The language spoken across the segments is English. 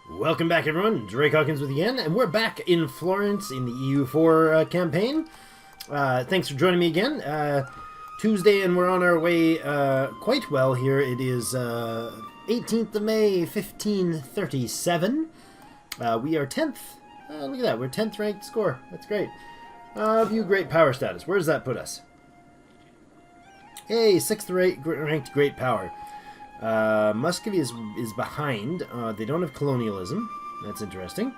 Welcome back, everyone. Drake Hawkins with you again, and we're back in Florence in the EU4 campaign. Thanks for joining me again. Tuesday, and we're on our way quite well here. It is 18th of May, 1537. We are 10th. Look at that. We're 10th ranked score. That's great. View great power status. Where does that put us? Hey, 6th ranked great power. Muscovy is behind. They don't have colonialism. That's interesting.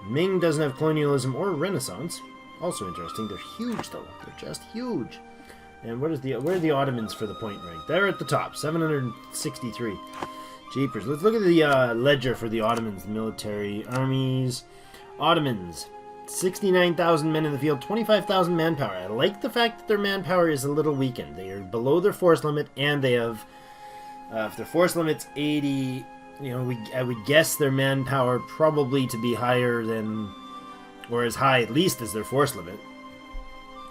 Ming doesn't have colonialism or Renaissance. Also interesting. They're huge, though. They're just huge. And where are the Ottomans for the point rank? They're at the top, 763. Jeepers. Let's look at the ledger for the Ottomans. The military armies. Ottomans. 69,000 men in the field, 25,000 manpower. I like the fact that their manpower is a little weakened. They are below their force limit, and they have... if their force limit's 80, I would guess their manpower probably to be higher than, or as high at least as their force limit.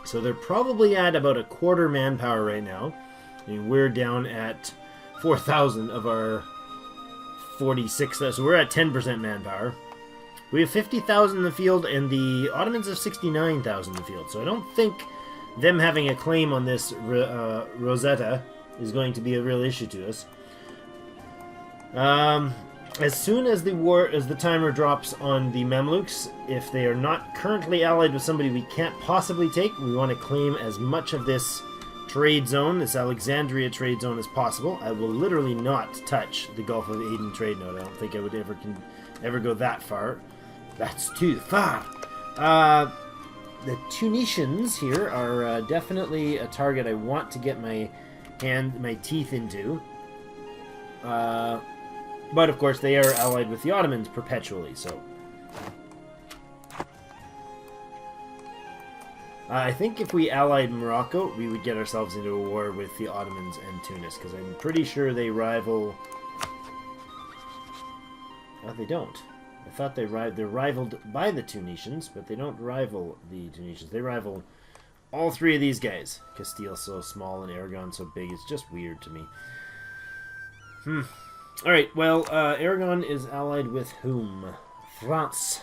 So they're probably at about a quarter manpower right now. I mean, we're down at 4,000 of our 46,000, so we're at 10% manpower. We have 50,000 in the field, and the Ottomans have 69,000 in the field. So I don't think them having a claim on this Rosetta is going to be a real issue to us. As soon as the timer drops on the Mamluks, if they are not currently allied with somebody we can't possibly take, we want to claim as much of this trade zone, this Alexandria trade zone, as possible. I will literally not touch the Gulf of Aden trade node. I don't think I would ever go that far. That's too far. The Tunisians here are definitely a target I want to get my teeth into. But of course they are allied with the Ottomans perpetually, so. I think if we allied Morocco, we would get ourselves into a war with the Ottomans and Tunis, because I'm pretty sure they rival... Well, they don't. I thought they're rivaled by the Tunisians, but they don't rival the Tunisians. They rival all three of these guys. Castile so small and Aragon so big. It's just weird to me. Alright, well, Aragon is allied with whom? France.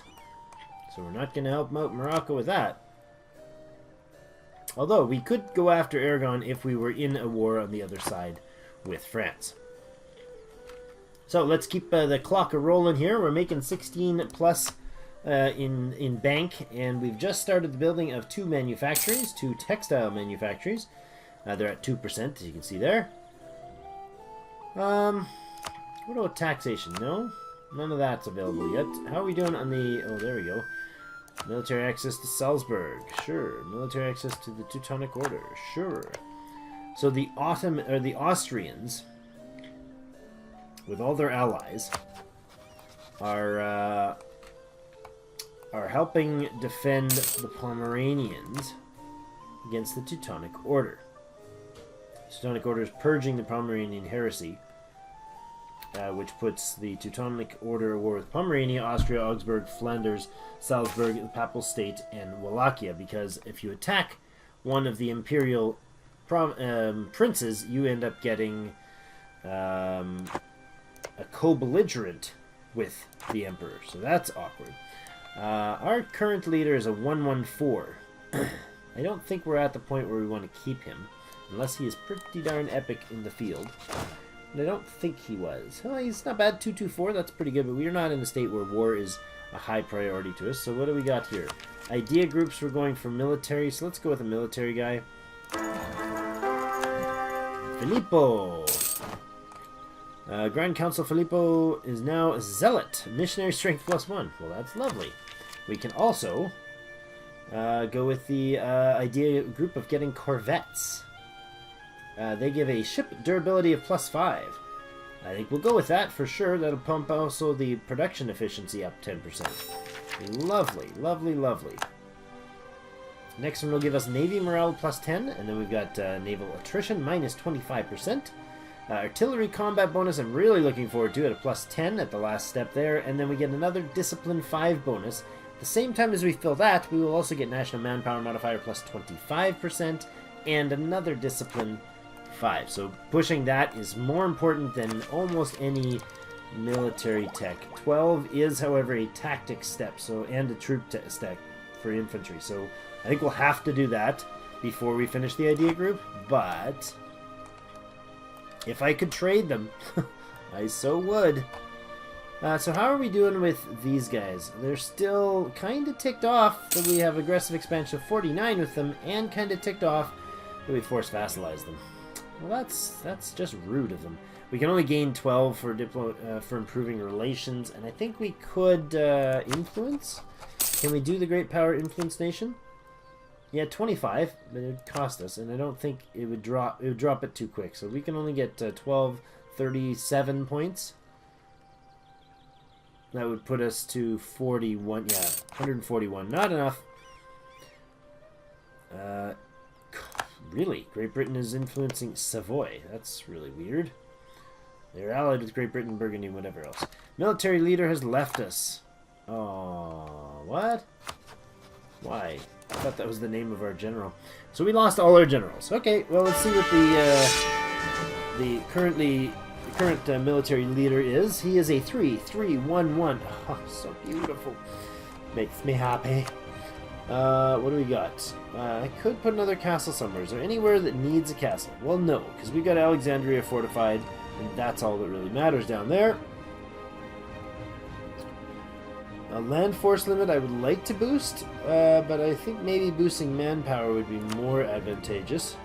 So we're not going to help out Morocco with that. Although, we could go after Aragon if we were in a war on the other side with France. So let's keep the clock a-rolling here. We're making 16 plus in bank, and we've just started the building of two textile manufactories. They're at 2%, as you can see there. What about taxation? No? None of that's available yet. How are we doing on the... Oh, there we go. Military access to Salzburg. Sure. Military access to the Teutonic Order. Sure. So the Austrians, with all their allies, are helping defend the Pomeranians against the Teutonic Order. The Teutonic Order is purging the Pomeranian heresy, which puts the Teutonic Order at war with Pomerania, Austria, Augsburg, Flanders, Salzburg, the Papal State, and Wallachia, because if you attack one of the imperial princes, you end up getting a co-belligerent with the emperor, so that's awkward. Our current leader is a 114. I don't think we're at the point where we want to keep him, unless he is pretty darn epic in the field. And I don't think he was. Oh, he's not bad, 224, that's pretty good, but we are not in a state where war is a high priority to us. So what do we got here? Idea groups, we're going for military, so let's go with a military guy. Filippo! Grand Council Filippo is now a zealot. Missionary strength +1. Well, that's lovely. We can also go with the idea group of getting corvettes. They give a ship durability of +5. I think we'll go with that for sure. That'll pump also the production efficiency up 10%. Lovely, lovely, lovely. Next one will give us Navy morale +10, and then we've got naval attrition -25%. Artillery combat bonus I'm really looking forward to at a +10 at the last step there, and then we get another discipline 5 bonus. At the same time as we fill that, we will also get national manpower modifier +25%, and another discipline 5. So pushing that is more important than almost any military tech. 12 is, however, a tactic step, so and a troop stack for infantry. So I think we'll have to do that before we finish the idea group. But if I could trade them, I so would. So how are we doing with these guys? They're still kind of ticked off that we have aggressive expansion of 49 with them, and kind of ticked off that we force vassalize them. Well, that's just rude of them. We can only gain 12 for improving relations, and I think we could influence. Can we do the Great Power Influence Nation? Yeah, 25, but it would cost us, and I don't think it would drop. It would drop it too quick, so we can only get 37 points. That would put us to 41. Yeah, 141. Not enough. Really, Great Britain is influencing Savoy. That's really weird. They're allied with Great Britain, Burgundy, whatever else. Military leader has left us. Oh, what? Why? I thought that was the name of our general. So we lost all our generals. Okay, well, let's see what the current military leader is. He is a 3-3-1-1. Oh, so beautiful. Makes me happy. What do we got? I could put another castle somewhere. Is there anywhere that needs a castle? Well, no, because we got Alexandria fortified, and that's all that really matters down there. A land force limit I would like to boost, but I think maybe boosting manpower would be more advantageous.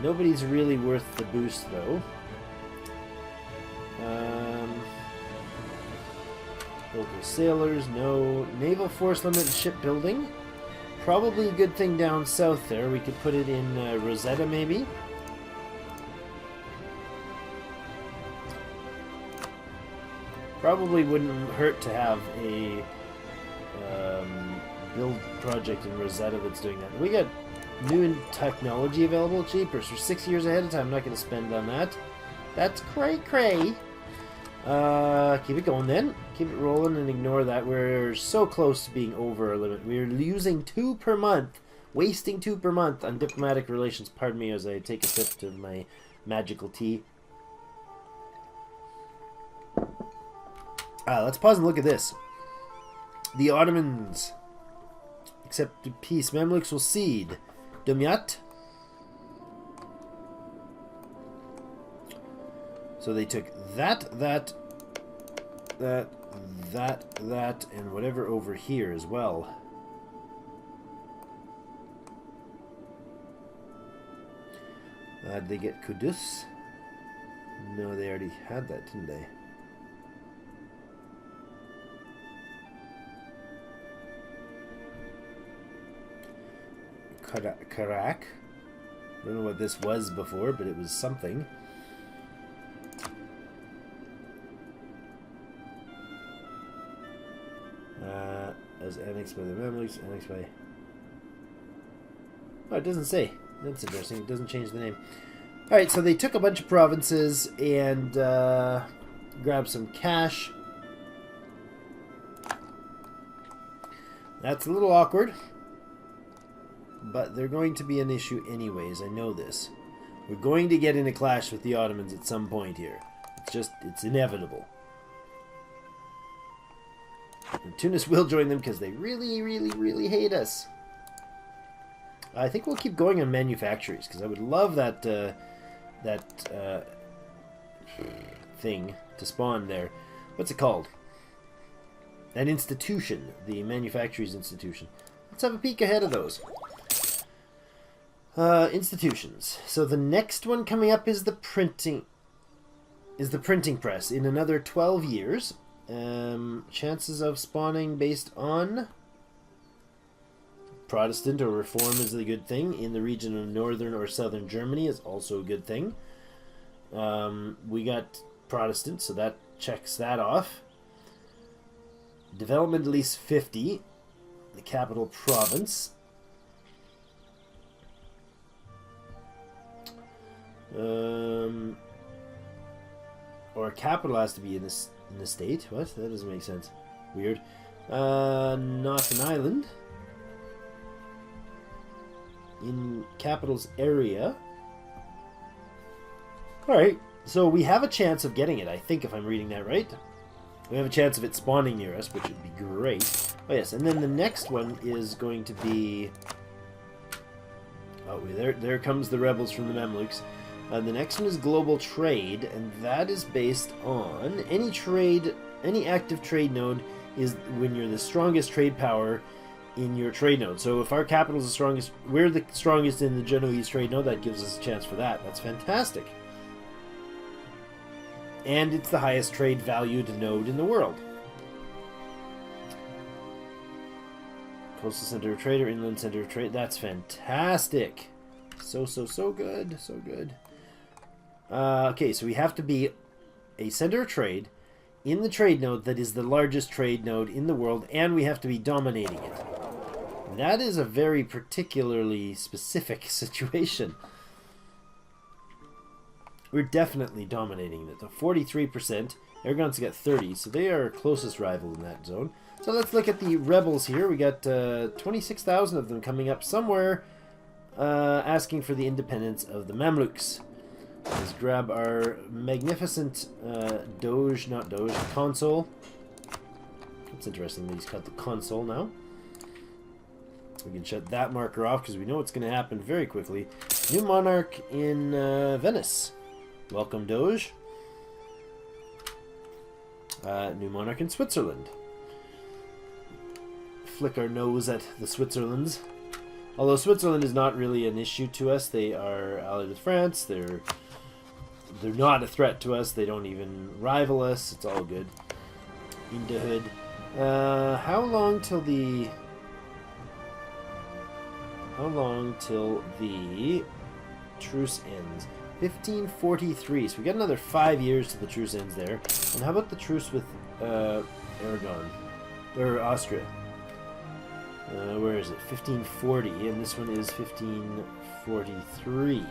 Nobody's really worth the boost, though. Local sailors, no. Naval force limit and shipbuilding. Probably a good thing down south there. We could put it in Rosetta, maybe. Probably wouldn't hurt to have a build project in Rosetta that's doing that. We got new technology available. Cheapers for 6 years ahead of time. I'm not going to spend on that. That's cray-cray. Keep it going then. Keep it rolling and ignore that. We're so close to being over our limit. We're using 2 per month. Wasting 2 per month on diplomatic relations. Pardon me as I take a sip of my magical tea. Let's pause and look at this. The Ottomans accepted peace. Mamluks will cede. Dumyat. So they took that, and whatever over here as well. Did they get Kudus? No, they already had that, didn't they? Karak. I don't know what this was before, but it was something. As annexed by the Mamluks, annexed by... Oh, it doesn't say. That's interesting. It doesn't change the name. Alright, so they took a bunch of provinces and grabbed some cash. That's a little awkward. But they're going to be an issue anyways. I know this. We're going to get in a clash with the Ottomans at some point here. It's inevitable. And Tunis will join them because they really, really, really hate us. I think we'll keep going on manufactories because I would love that thing to spawn there. What's it called? An institution. The manufactories institution. Let's have a peek ahead of those. Institutions. So the next one coming up is the printing press in another 12 years. Chances of spawning based on Protestant or Reform is a good thing. In the region of northern or southern Germany is also a good thing. We got Protestant, so that checks that off. Development at least 50. The capital province. Or a capital has to be in the state. What? That doesn't make sense. Weird. Not an island. In capital's area. Alright. So we have a chance of getting it, I think, if I'm reading that right. We have a chance of it spawning near us, which would be great. Oh yes, and then the next one is going to be... Oh, there comes the rebels from the Mamluks. The next one is global trade, and that is based on any active trade node is when you're the strongest trade power in your trade node. So if our capital is the strongest, we're the strongest in the Genoese trade node, that gives us a chance for that. That's fantastic. And it's the highest trade valued node in the world. Coastal center of trade or inland center of trade. That's fantastic. So good. So good. Okay, so we have to be a center of trade in the trade node that is the largest trade node in the world, and we have to be dominating it. That is a very particularly specific situation. We're definitely dominating it. The 43%. Aragon's got 30, so they are our closest rival in that zone. So let's look at the rebels here. We got 26,000 of them coming up somewhere, asking for the independence of the Mamluks. Let's grab our magnificent consul. It's interesting that he's called the consul now. We can shut that marker off because we know what's going to happen very quickly. New monarch in Venice. Welcome, Doge. New monarch in Switzerland. Flick our nose at the Switzerlands. Although Switzerland is not really an issue to us. They are allied with France. They're not a threat to us. They don't even rival us. It's all good. In the hood. How long till the truce ends? 1543. So we got another 5 years till the truce ends there. And how about the truce with Aragon or Austria? Where is it? 1540, and this one is 1543.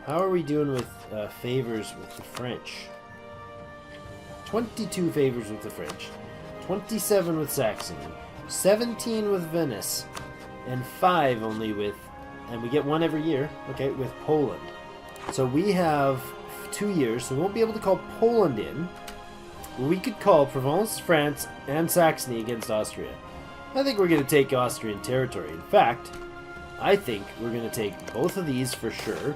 How are we doing with favors with the French? 22 favors with the French, 27 with Saxony, 17 with Venice, and 5 only with, and we get 1 every year, okay, with Poland. So we have 2 years, so we won't be able to call Poland in. We could call Provence, France, and Saxony against Austria. I think we're going to take Austrian territory. In fact, I think we're going to take both of these for sure.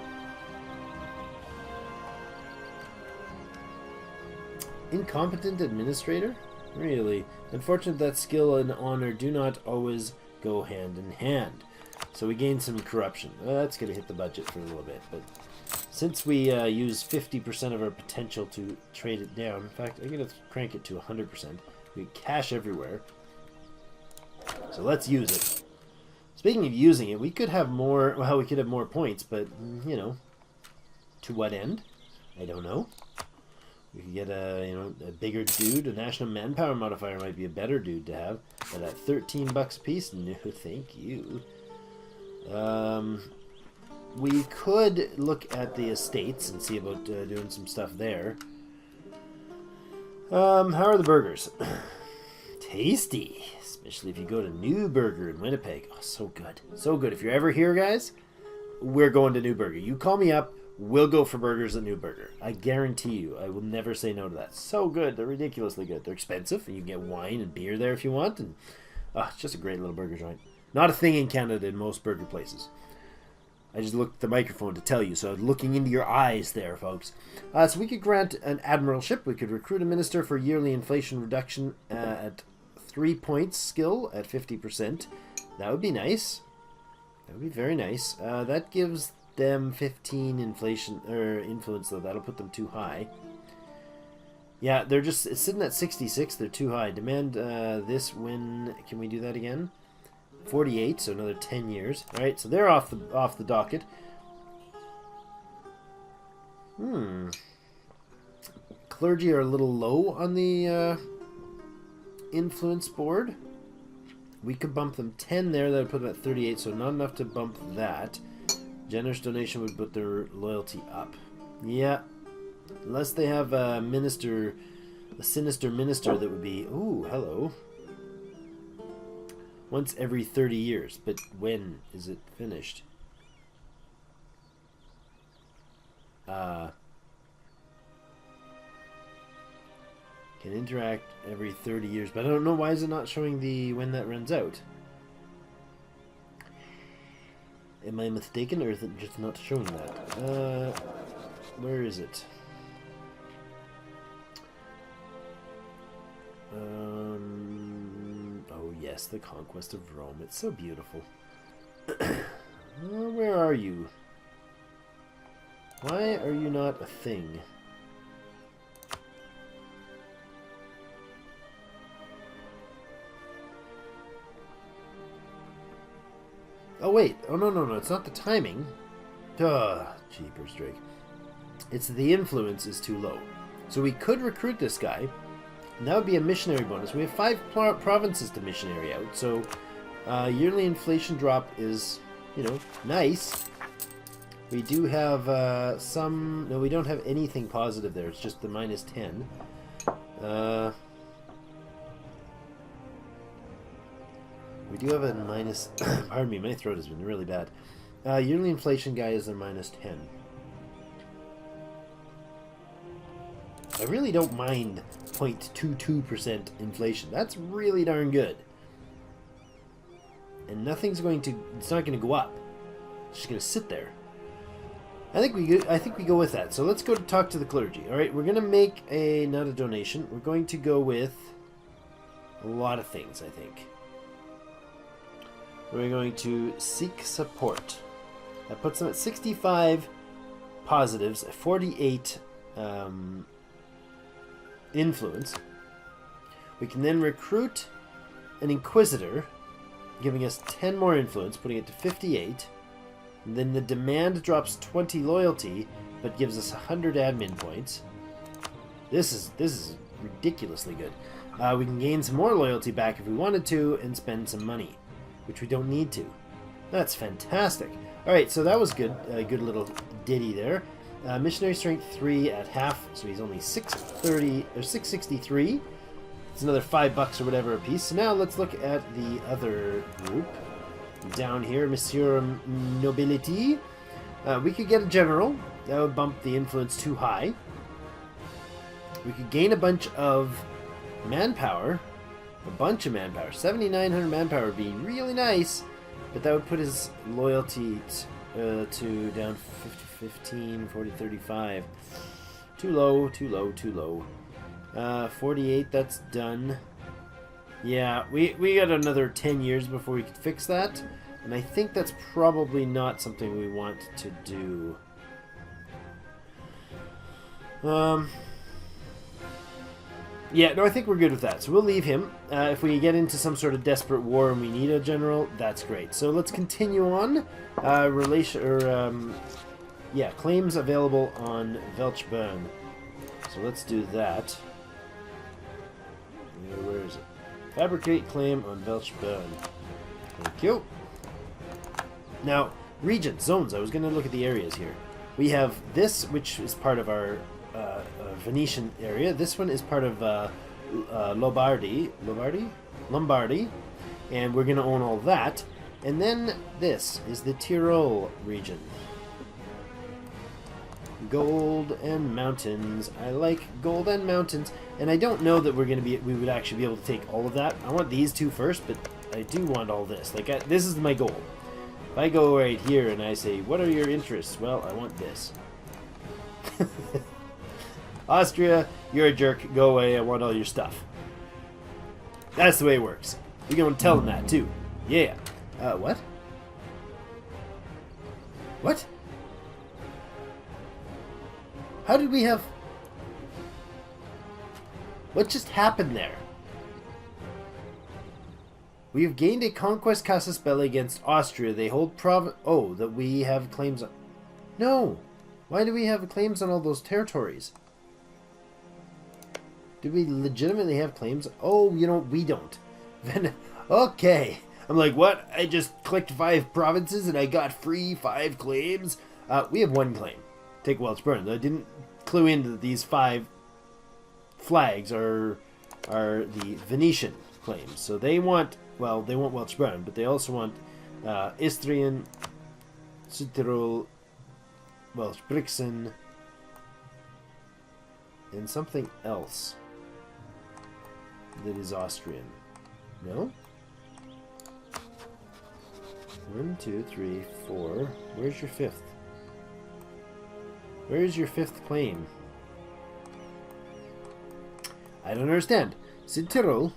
Incompetent administrator? Really? Unfortunate that skill and honor do not always go hand in hand. So we gain some corruption. That's going to hit the budget for a little bit, but since we use 50% of our potential to trade it down, in fact, I'm going to crank it to 100%. We get cash everywhere. So let's use it. Speaking of using it, we could have more, well, we could have more points, but, you know, to what end? I don't know. We could get a bigger dude. A national manpower modifier might be a better dude to have. But at $13 a piece, no, thank you. We could look at the estates and see about doing some stuff there. How are the burgers? Tasty, especially if you go to New Burger in Winnipeg. Oh, so good, so good. If you're ever here, guys, we're going to New Burger. You call me up. We'll go for burgers at New Burger. I guarantee you. I will never say no to that. So good. They're ridiculously good. They're expensive, and you can get wine and beer there if you want. And it's just a great little burger joint. Not a thing in Canada in most burger places. I just looked at the microphone to tell you, so I'm looking into your eyes there, folks. So we could grant an admiralship. We could recruit a minister for yearly inflation reduction at 3 points skill at 50%. That would be nice. That would be very nice. That gives them 15 inflation or influence, though. That'll put them too high. Yeah, they're just sitting at 66. They're too high. Demand this when can we do that again? 48, so another 10 years. All right, so they're off the docket. Clergy are a little low on the influence board. We could bump them 10 there. That would put them at 38, so not enough to bump that. Generous donation would put their loyalty up. Yeah, unless they have a minister, a sinister minister that would be. Ooh, hello. Once every 30 years, but when is it finished? Can interact every 30 years, but I don't know why is it not showing the when that runs out. Am I mistaken, or is it just not showing that? Where is it? Oh yes, the conquest of Rome. It's so beautiful. Where are you? Why are you not a thing? Oh wait, oh no, it's not the timing. Duh, jeepers, Drake. It's the influence is too low. So we could recruit this guy, and that would be a missionary bonus. We have 5 provinces to missionary out, so yearly inflation drop is, you know, nice. We do have some... No, we don't have anything positive there. It's just the -10. We do have a minus... Pardon me, my throat has been really bad. Yearly inflation guy is a -10. I really don't mind 0.22% inflation. That's really darn good. And nothing's going to... It's not going to go up. It's just going to sit there. I think we go with that. So let's go to talk to the clergy. All right, we're going to make not a donation. We're going to go with a lot of things, I think. We're going to seek support. That puts them at 65 positives, 48 influence. We can then recruit an inquisitor, giving us 10 more influence, putting it to 58. And then the demand drops 20 loyalty, but gives us 100 admin points. This is ridiculously good. We can gain some more loyalty back if we wanted to, and spend some money, which we don't need to. That's fantastic. All right, so that was good. A good little ditty there. Missionary strength 3 at half, so he's only 630 or 663. It's another $5 or whatever a piece. So now let's look at the other group. Down here, Monsieur Nobility. We could get a general. That would bump the influence too high. We could gain a bunch of manpower. A bunch of manpower. 7,900 manpower would be really nice, but that would put his loyalty to down 50, 15, 40, 35. Too low, too low, too low. 48, that's done. Yeah, we got another 10 years before we could fix that, and I think that's probably not something we want to do. Yeah, no, I think we're good with that, so we'll leave him. If we get into some sort of desperate war and we need a general, that's great. So let's continue on. Claims available on Welchburn. So let's do that. Where is it? Fabricate claim on Welchburn. Thank you. Now, regions, zones. I was going to look at the areas here. We have this, which is part of our Venetian area. This one is part of Lombardy, and we're going to own all that. And then this is the Tyrol region. Gold and mountains. I like gold and mountains, and I don't know that we would actually be able to take all of that. I want these two first, but I do want all this. This is my goal. If I go right here and I say, what are your interests? Well, I want this. Austria, you're a jerk. Go away. I want all your stuff. That's the way it works. We're going to tell them that, too. Yeah. What? What? How did we have... What just happened there? We have gained a conquest casus belli against Austria. They hold that we have claims on... No! Why do we have claims on all those territories? Do we legitimately have claims? Oh, we don't. Okay. I'm like, what? I just clicked 5 provinces and I got free 5 claims? We have 1 claim. Take Welchburn. I didn't clue into that these 5 flags are the Venetian claims. So they want Welchburn, but they also want Istrian, Südtirol, Welsh Brixen, and something else that is Austrian. No? 1, 2, 3, 4. Where's your fifth? Where's your fifth claim? I don't understand. Südtirol.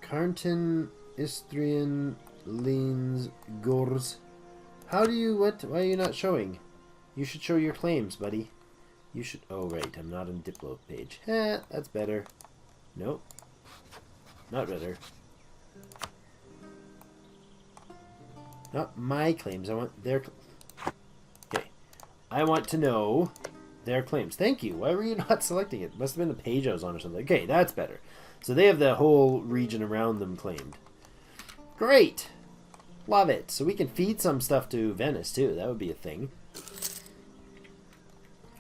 Kärnten, Istrian, Linz, Gors. How do you, what? Why are you not showing? You should show your claims, buddy. You should, oh right, I'm not on Diplo page. That's better. Nope. Not better. Not my claims, I want their, okay. I want to know their claims. Thank you. Why were you not selecting it? Must have been the page I was on or something. Okay, that's better. So they have the whole region around them claimed. Great! Love it. So we can feed some stuff to Venice, too. That would be a thing.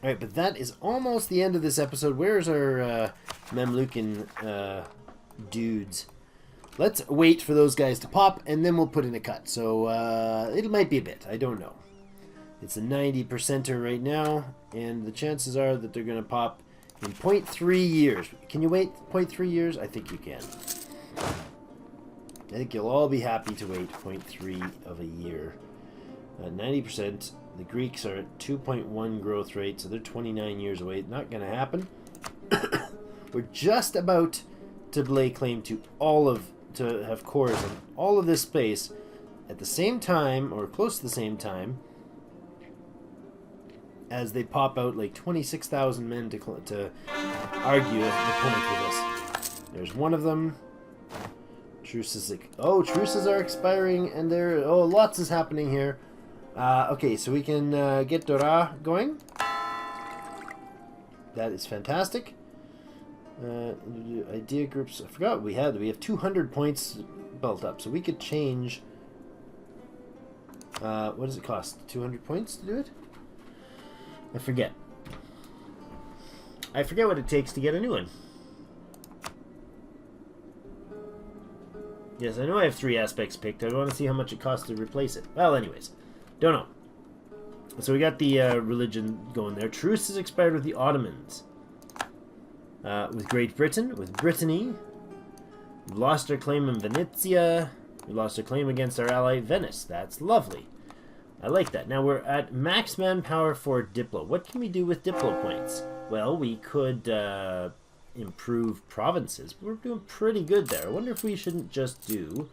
Alright, but that is almost the end of this episode. Where's our Mamlukean dudes? Let's wait for those guys to pop, and then we'll put in a cut. So it might be a bit. I don't know. It's a 90%er right now, and the chances are that they're going to pop in 0.3 years. Can you wait 0.3 years? I think you can. I think you'll all be happy to wait 0.3 of a year. 90%. The Greeks are at 2.1 growth rate, so they're 29 years away. Not going to happen. We're just about to lay claim to to have cores on all of this space at the same time, or close to the same time, as they pop out like 26,000 men to argue the point with us. There's one of them. Truces, truces are expiring, and lots is happening here. Okay, so we can get Dora going. That is fantastic. Idea groups. I forgot what we had. We have 200 points built up, so we could change. What does it cost? 200 points to do it? I forget. I forget what it takes to get a new one. Yes, I know I have 3 aspects picked. I want to see how much it costs to replace it. Well, anyways. Don't know. So we got the religion going there. Truce is expired with the Ottomans. With Great Britain. With Brittany. We've lost our claim in Venezia. We lost our claim against our ally Venice. That's lovely. I like that. Now we're at max manpower for Diplo. What can we do with Diplo points? Well, we could improve provinces. We're doing pretty good there. I wonder if we shouldn't just do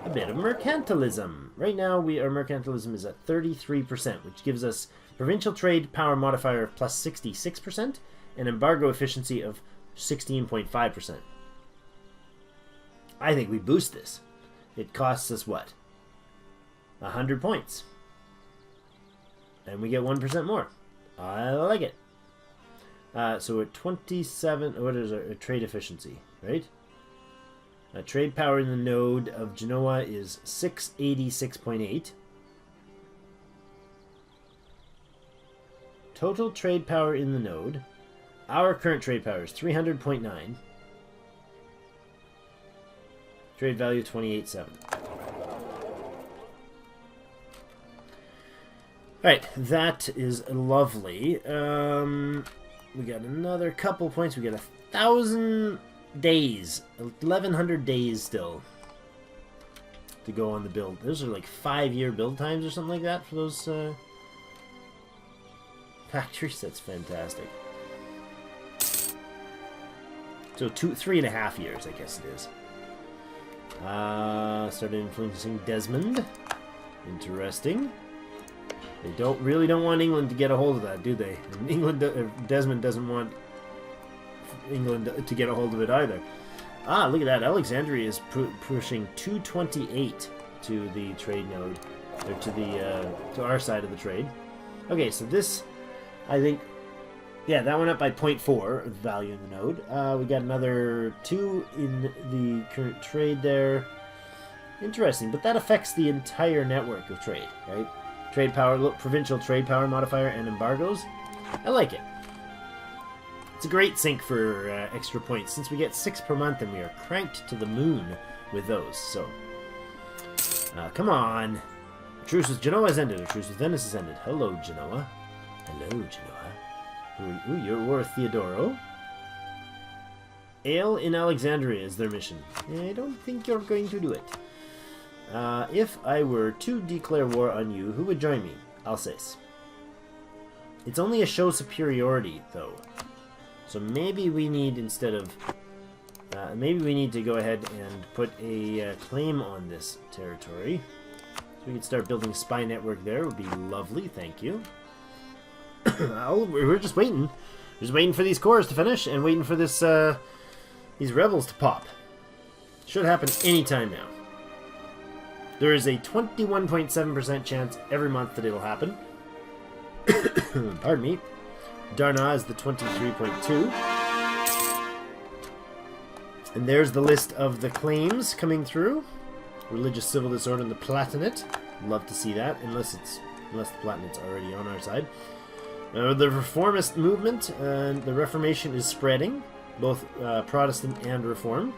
a bit of mercantilism. Right now, our mercantilism is at 33%, which gives us provincial trade power modifier of plus 66% and embargo efficiency of 16.5%. I think we boost this. It costs us what? 100 points. And we get 1% more. I like it. So we're 27. What is our trade efficiency, right? Trade power in the node of Genoa is 686.8. Total trade power in the node. Our current trade power is 300.9. Trade value 28.7. Alright, that is lovely. We got another couple points. We got 1,000 days. 1,100 days still to go on the build. Those are like 5-year build times or something like that for those factories. That's fantastic. So 3.5 years, I guess it is. Started influencing Desmond. Interesting. They really don't want England to get a hold of that, do they? And Desmond doesn't want England to get a hold of it either. Ah, look at that. Alexandria is pushing 228 to the trade node, or to our side of the trade. Okay, so this, I think, yeah, that went up by 0.4 value in the node. We got another 2 in the current trade there. Interesting, but that affects the entire network of trade, right? Trade power, provincial trade power modifier, and embargoes. I like it. It's a great sink for extra points, since we get 6 per month and we are cranked to the moon with those. So, come on. A truce with Genoa has ended. A truce with Venice has ended. Hello, Genoa. Hello, Genoa. Ooh, you're at war with Theodoro. Ale in Alexandria is their mission. I don't think you're going to do it. If I were to declare war on you, who would join me? Alsace. It's only a show superiority, though. So maybe we need, instead of... maybe we need to go ahead and put a claim on this territory. So we could start building a spy network there. It would be lovely, thank you. We're just waiting. Just waiting for these cores to finish and waiting for this, these rebels to pop. Should happen anytime now. There is a 21.7% chance every month that it'll happen. Pardon me. Darna is the 23.2. And there's the list of the claims coming through. Religious civil disorder in the Palatinate. Love to see that, unless the Palatinate's already on our side. The reformist movement and the Reformation is spreading, both Protestant and Reform.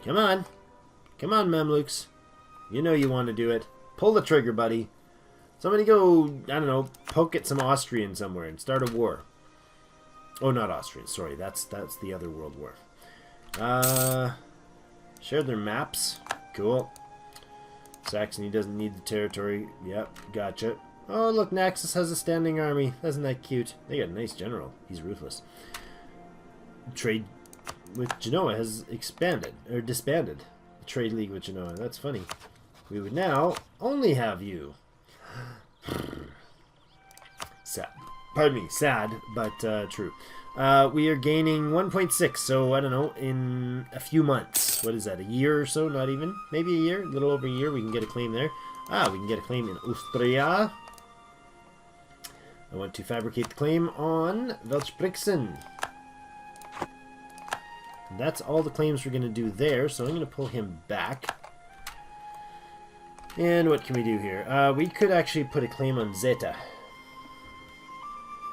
Come on. Come on, Mamluks. You know you want to do it. Pull the trigger, buddy. Somebody go, I don't know, poke at some Austrian somewhere and start a war. Oh, not Austrian. Sorry, that's the other world war. Share their maps. Cool. Saxony doesn't need the territory. Yep, gotcha. Oh, look, Naxos has a standing army. Isn't that cute? They got a nice general. He's ruthless. Trade with Genoa has expanded, or disbanded. The trade league with Genoa. That's funny. We would now only have you. Sad. Pardon me, sad, but true. We are gaining 1.6, so I don't know, in a few months. What is that, a year or so? Not even? Maybe a year? A little over a year, we can get a claim there. We can get a claim in Austria. I want to fabricate the claim on Welschbrixen. That's all the claims we're going to do there, so I'm going to pull him back. And what can we do here? We could actually put a claim on Zeta.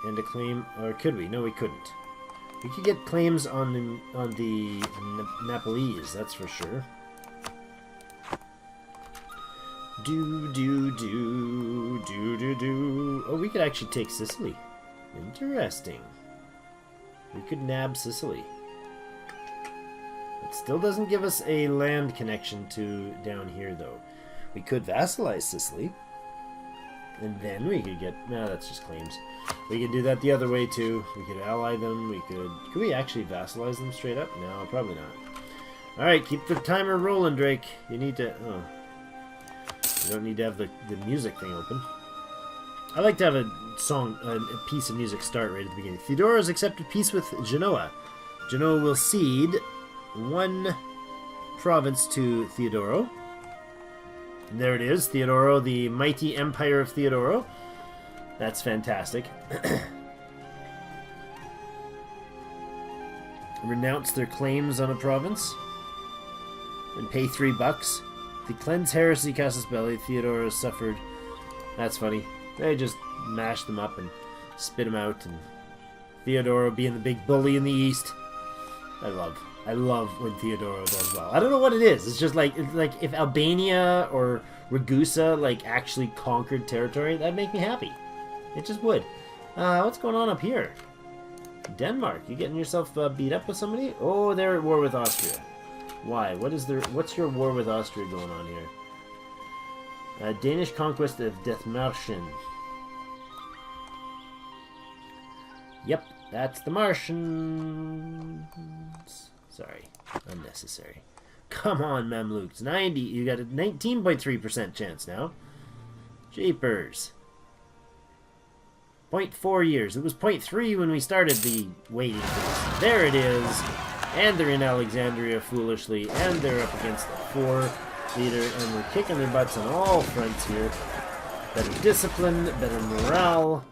And a claim, or could we? No, we couldn't. We could get claims on the Nepalese, that's for sure. Oh, we could actually take Sicily. Interesting. We could nab Sicily. It still doesn't give us a land connection to down here, though. We could vassalize Sicily. And then we could get... No, that's just claims. We could do that the other way, too. We could ally them. We could... Could we actually vassalize them straight up? No, probably not. Alright, keep the timer rolling, Drake. You need to... Oh. You don't need to have the music thing open. I like to have a song, a piece of music start right at the beginning. Theodoro has accepted peace with Genoa. Genoa will cede one province to Theodoro. And there it is, Theodoro, the mighty empire of Theodoro. That's fantastic. Renounce their claims on a province. And pay $3. The cleanse heresy casus belli. Theodoro has suffered. That's funny. They just mash them up and spit them out. And Theodoro being the big bully in the east. I love when Theodoro does well. I don't know what it is. It's just like if Albania or Ragusa like actually conquered territory, that'd make me happy. It just would. What's going on up here? Denmark, you getting yourself beat up with somebody? Oh, they're at war with Austria. Why? What's your war with Austria going on here? Danish conquest of Dithmarschen. Yep, that's the Martians. Sorry, unnecessary. Come on, Mamluks. 90. You got a 19.3% chance now. Jeepers. 0.4 years. It was 0.3 when we started the waiting for this. There it is. And they're in Alexandria foolishly. And they're up against the 4 leader. And we're kicking their butts on all fronts here. Better discipline, better morale.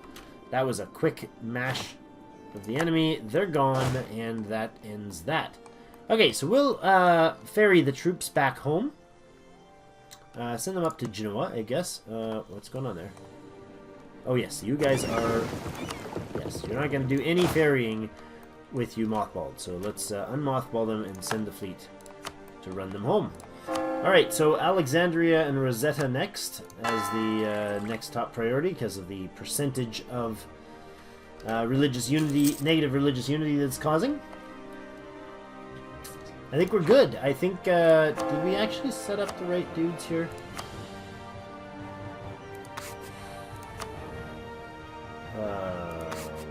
That was a quick mash of the enemy. They're gone. And that ends that. Okay, so we'll ferry the troops back home. Send them up to Genoa, I guess. What's going on there? Oh, yes, you guys are... Yes, you're not going to do any ferrying with you mothballed. So let's unmothball them and send the fleet to run them home. Alright, so Alexandria and Rosetta next as the next top priority because of the percentage of religious unity, negative religious unity that's causing. I think we're good. I think, did we actually set up the right dudes here?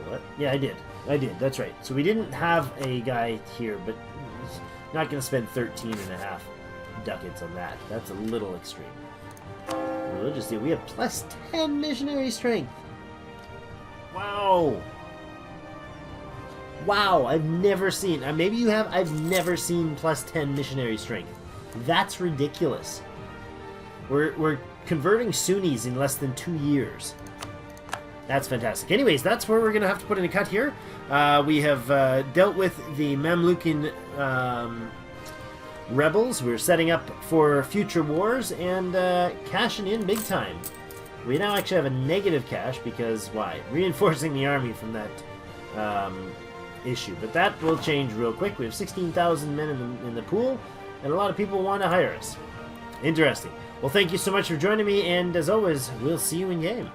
What? Yeah, I did. That's right. So we didn't have a guy here, but he's not going to spend 13.5 ducats on that. That's a little extreme. Religious deal. We have plus 10 missionary strength. Wow. Wow, I've never seen... maybe you have. I've never seen plus 10 missionary strength. That's ridiculous. We're converting Sunnis in less than 2 years. That's fantastic. Anyways, that's where we're going to have to put in a cut here. We have dealt with the Mamlukean rebels. We're setting up for future wars and cashing in big time. We now actually have a negative cash because, why? Reinforcing the army from that issue. But that will change real quick. We have 16,000 men in the pool, and a lot of people want to hire us. Interesting. Well, thank you so much for joining me, and as always, we'll see you in game.